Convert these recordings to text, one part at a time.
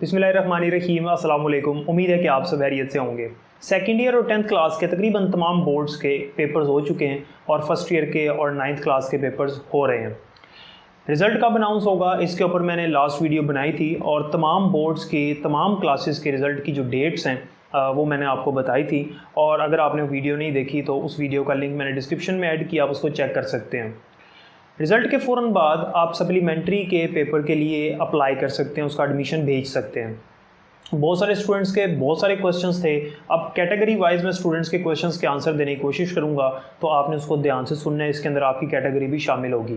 बिस्मिल्लाहिर्रहमानिर्रहीम, अस्सलाम वालेकुम। उम्मीद है कि आप सब खैरियत से होंगे। सेकेंड ईयर और 10th क्लास के तकरीबन तमाम बोर्ड्स के पेपर्स हो चुके हैं और फर्स्ट ईयर के और 9th क्लास के पेपर्स हो रहे हैं। रिज़ल्ट कब अनाउंस होगा इसके ऊपर मैंने लास्ट वीडियो बनाई थी और तमाम बोर्ड्स की तमाम क्लासेस के रिज़ल्ट की जो डेट्स हैं वो मैंने आपको बताई थी। और अगर आपने वीडियो नहीं देखी तो उस वीडियो का लिंक मैंने डिस्क्रिप्शन में ऐड किया, आप उसको चेक कर सकते हैं। रिज़ल्ट के फ़ौरन बाद आप सप्लीमेंट्री के पेपर के लिए अप्लाई कर सकते हैं, उसका एडमिशन भेज सकते हैं। बहुत सारे स्टूडेंट्स के बहुत सारे क्वेश्चंस थे। अब कैटेगरी वाइज मैं स्टूडेंट्स के क्वेश्चंस के आंसर देने की कोशिश करूंगा, तो आपने उसको ध्यान से सुनना है। इसके अंदर आपकी कैटेगरी भी शामिल होगी।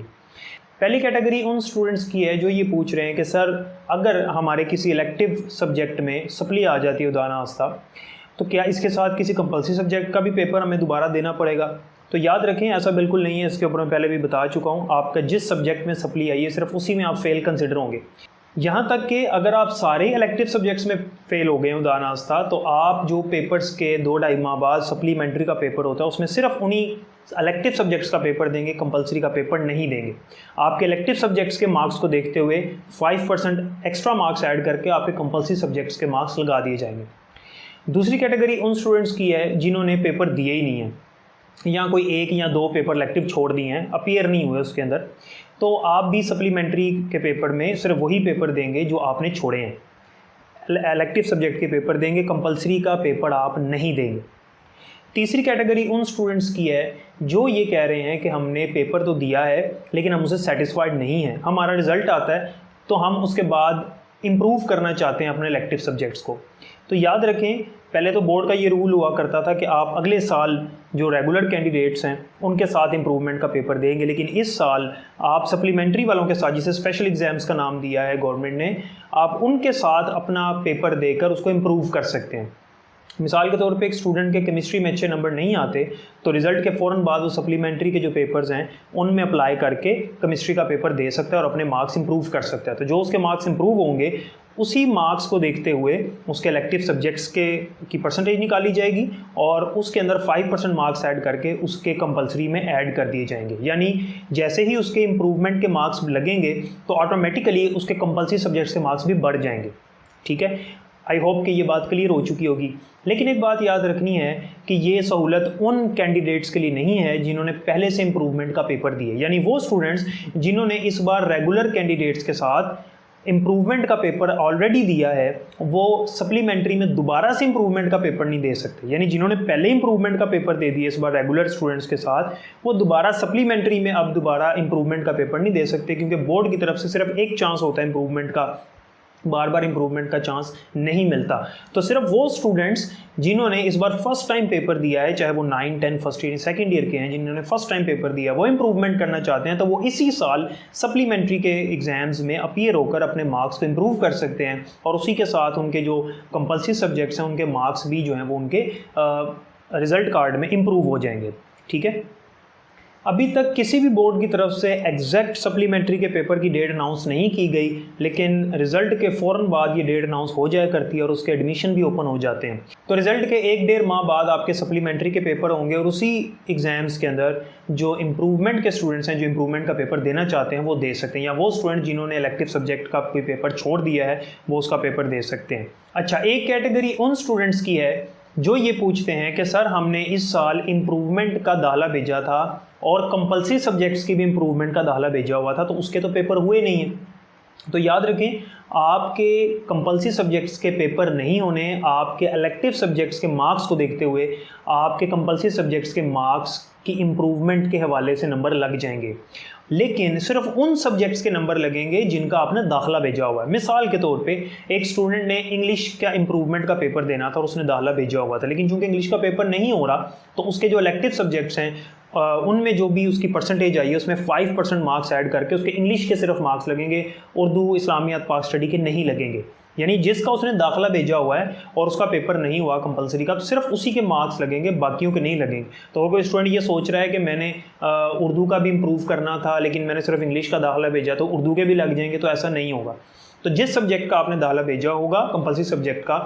पहली कैटेगरी उन स्टूडेंट्स की है जो ये पूछ रहे हैं कि सर अगर हमारे किसी इलेक्टिव सब्जेक्ट में सप्ली आ जाती है उदाहरणास्ता, तो क्या इसके साथ किसी कंपल्सरी सब्जेक्ट का भी पेपर हमें दोबारा देना पड़ेगा? तो याद रखें, ऐसा बिल्कुल नहीं है। इसके ऊपर मैं पहले भी बता चुका हूँ। आपका जिस सब्जेक्ट में सप्ली आई है सिर्फ उसी में आप फेल कंसिडर होंगे। यहाँ तक कि अगर आप सारे इलेक्टिव सब्जेक्ट्स में फेल हो गए उदाहरणास्ता, तो आप जो पेपर्स के 2-2.5 माह बाद सप्लीमेंट्री का पेपर होता है उसमें सिर्फ उन्हीं इलेक्टिव सब्जेक्ट्स का पेपर देंगे, कंपलसरी का पेपर नहीं देंगे। आपके इलेक्टिव सब्जेक्ट्स के मार्क्स को देखते हुए 5% एक्स्ट्रा मार्क्स ऐड करके आपके कंपलसरी सब्जेक्ट्स के मार्क्स लगा दिए जाएंगे। दूसरी कैटेगरी उन स्टूडेंट्स की है जिन्होंने पेपर दिए ही नहीं है, या कोई 1 या 2 पेपर इलेक्टिव छोड़ दिए हैं, अपीयर नहीं हुए उसके अंदर। तो आप भी सप्लीमेंट्री के पेपर में सिर्फ वही पेपर देंगे जो आपने छोड़े हैं, इलेक्टिव सब्जेक्ट के पेपर देंगे, कंपलसरी का पेपर आप नहीं देंगे। तीसरी कैटेगरी उन स्टूडेंट्स की है जो ये कह रहे हैं कि हमने पेपर तो दिया है लेकिन हम उससे सेटिस्फाइड नहीं हैं। हमारा रिज़ल्ट आता है तो हम उसके बाद इम्प्रूव करना चाहते हैं अपने इलेक्टिव सब्जेक्ट्स को। तो याद रखें, पहले तो बोर्ड का ये रूल हुआ करता था कि आप अगले साल जो रेगुलर कैंडिडेट्स हैं उनके साथ इम्प्रूवमेंट का पेपर देंगे, लेकिन इस साल आप सप्लीमेंट्री वालों के साथ, जिसे स्पेशल एग्ज़ाम्स का नाम दिया है गवर्नमेंट ने, आप उनके साथ अपना पेपर देकर उसको इम्प्रूव कर सकते हैं। मिसाल के तौर पे एक स्टूडेंट के केमिस्ट्री में अच्छे नंबर नहीं आते तो रिज़ल्ट के फ़ौरन बाद वो सप्लीमेंट्री के जो पेपर्स हैं उनमें अप्लाई करके केमिस्ट्री का पेपर दे सकता है और अपने मार्क्स इंप्रूव कर सकता है। तो जो उसके मार्क्स इंप्रूव होंगे उसी मार्क्स को देखते हुए उसके इलेक्टिव सब्जेक्ट्स की परसेंटेज निकाली जाएगी और उसके अंदर 5% मार्क्स ऐड करके उसके कंपलसरी में ऐड कर दिए जाएंगे। यानी जैसे ही उसके इम्प्रूवमेंट के मार्क्स लगेंगे तो ऑटोमेटिकली उसके कंपलसरी सब्जेक्ट्स के मार्क्स भी बढ़ जाएंगे। ठीक है, आई होप कि ये बात क्लियर हो चुकी होगी। लेकिन एक बात याद रखनी है कि ये सहूलत उन कैंडिडेट्स के लिए नहीं है जिन्होंने पहले से इम्प्रूवमेंट का पेपर दिए, यानी वो स्टूडेंट्स जिन्होंने इस बार रेगुलर कैंडिडेट्स के साथ इम्प्रूवमेंट का पेपर ऑलरेडी दिया है, वो सप्लीमेंट्री में दोबारा से इम्प्रूवमेंट का पेपर नहीं दे सकते। यानी जिन्होंने पहले इम्प्रूवमेंट का पेपर दे दिया इस बार रेगुलर स्टूडेंट्स के साथ, वो दोबारा सप्लीमेंट्री में अब दोबारा इम्प्रूवमेंट का पेपर नहीं दे सकते, क्योंकि बोर्ड की तरफ से सिर्फ एक चांस होता है इम्प्रूवमेंट का, बार बार इम्प्रूवमेंट का चांस नहीं मिलता। तो सिर्फ वो स्टूडेंट्स जिन्होंने इस बार फर्स्ट टाइम पेपर दिया है, चाहे वो 9, 10 फर्स्ट ईयर सेकंड ईयर के हैं, जिन्होंने फर्स्ट टाइम पेपर दिया वो इम्प्रूवमेंट करना चाहते हैं, तो वो इसी साल सप्लीमेंट्री के एग्जाम्स में अपीयर होकर अपने मार्क्स को इम्प्रूव कर सकते हैं और उसी के साथ उनके जो कंपल्सरी सब्जेक्ट्स हैं उनके मार्क्स भी जो हैं वो उनके रिज़ल्ट कार्ड में इम्प्रूव हो जाएंगे। ठीक है, अभी तक किसी भी बोर्ड की तरफ से एग्जैक्ट सप्लीमेंट्री के पेपर की डेट अनाउंस नहीं की गई, लेकिन रिज़ल्ट के फ़ौरन बाद ये डेट अनाउंस हो जाया करती है और उसके एडमिशन भी ओपन हो जाते हैं। तो रिज़ल्ट के 1-1.5 माह बाद आपके सप्लीमेंट्री के पेपर होंगे और उसी एग्ज़ाम्स के अंदर जो इम्प्रूवमेंट के स्टूडेंट्स हैं, जो इम्प्रूवमेंट का पेपर देना चाहते हैं, वो दे सकते हैं, या वो स्टूडेंट जिन्होंने इलेक्टिव सब्जेक्ट का कोई पेपर छोड़ दिया है वो उसका पेपर दे सकते हैं। अच्छा, एक कैटेगरी उन स्टूडेंट्स की है जो ये पूछते हैं कि सर हमने इस साल इम्प्रूवमेंट का दाखिला भेजा था और कंपलसरी सब्जेक्ट्स की भी इम्प्रूवमेंट का दाखिला भेजा हुआ था, तो उसके तो पेपर हुए नहीं हैं। तो याद रखें, आपके कंपलसरी सब्जेक्ट्स के पेपर नहीं होने, आपके इलेक्टिव सब्जेक्ट्स के मार्क्स को देखते हुए आपके कंपलसरी सब्जेक्ट्स के मार्क्स की इम्प्रूवमेंट के हवाले से नंबर लग जाएंगे, लेकिन सिर्फ उन सब्जेक्ट्स के नंबर लगेंगे जिनका आपने दाखिला भेजा हुआ है। मिसाल के तौर पे एक स्टूडेंट ने इंग्लिश का इम्प्रूवमेंट का पेपर देना था और उसने दाखिला भेजा हुआ था, लेकिन चूंकि इंग्लिश का पेपर नहीं हो रहा तो उसके जो इलेक्टिव सब्जेक्ट्स हैं उनमें जो भी उसकी परसेंटेज आई है उसमें 5% मार्क्स ऐड करके उसके इंग्लिश के सिर्फ मार्क्स लगेंगे, उर्दू, इस्लामियात, पाक स्टडी के नहीं लगेंगे। यानी जिसका उसने दाखिला भेजा हुआ है और उसका पेपर नहीं हुआ कंपलसरी का, तो सिर्फ उसी के मार्क्स लगेंगे, बाकियों के नहीं लगेंगे। तो अगर कोई स्टूडेंट ये सोच रहा है कि मैंने उर्दू का भी इम्प्रूव करना था लेकिन मैंने सिर्फ इंग्लिश का दाखिला भेजा तो उर्दू के भी लग जाएंगे, तो ऐसा नहीं होगा। तो जिस सब्जेक्ट का आपने दाखिला भेजा होगा कंपलसरी सब्जेक्ट का,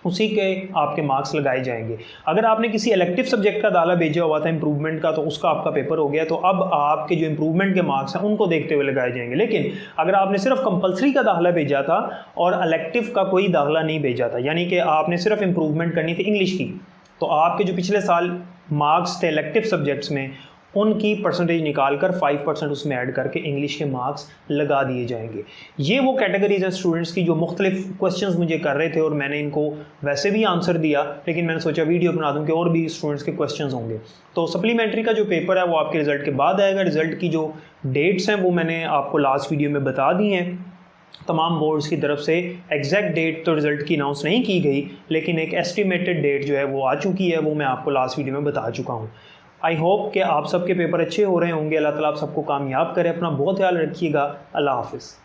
उसी के आपके मार्क्स लगाए जाएंगे। अगर आपने किसी इलेक्टिव सब्जेक्ट का दाखिला भेजा हुआ था इम्प्रूवमेंट का, तो उसका आपका पेपर हो गया, तो अब आपके जो इम्प्रूवमेंट के मार्क्स हैं उनको देखते हुए लगाए जाएंगे। लेकिन अगर आपने सिर्फ कंपलसरी का दाखिला भेजा था और इलेक्टिव का कोई दाखिला नहीं भेजा था, यानी कि आपने सिर्फ इम्प्रूवमेंट करनी थी इंग्लिश की, तो आपके जो पिछले साल मार्क्स थे इलेक्टिव सब्जेक्ट्स में उनकी परसेंटेज निकाल कर 5% उसमें ऐड करके इंग्लिश के मार्क्स लगा दिए जाएंगे। ये वो कैटेगरीज हैं स्टूडेंट्स की जो मुख्तलिफ क्वेश्चंस मुझे कर रहे थे और मैंने इनको वैसे भी आंसर दिया, लेकिन मैंने सोचा वीडियो बना दूं कि और भी स्टूडेंट्स के क्वेश्चंस होंगे। तो सप्लीमेंट्री का जो पेपर है वो आपके रिज़ल्ट के बाद आएगा। रिज़ल्ट की जो डेट्स हैं वो मैंने आपको लास्ट वीडियो में बता दी हैं। तमाम बोर्ड्स की तरफ से एग्जैक्ट डेट तो रिज़ल्ट की अनाउंस नहीं की गई, लेकिन एक एस्टिमेटेड डेट जो है वो आ चुकी है, वो मैं आपको लास्ट वीडियो में बता चुका हूँ। आई होप कि आप सबके पेपर अच्छे हो रहे होंगे। अल्लाह ताला आप सबको कामयाब करे। अपना बहुत ख्याल रखिएगा। अल्लाह हाफ़िज़।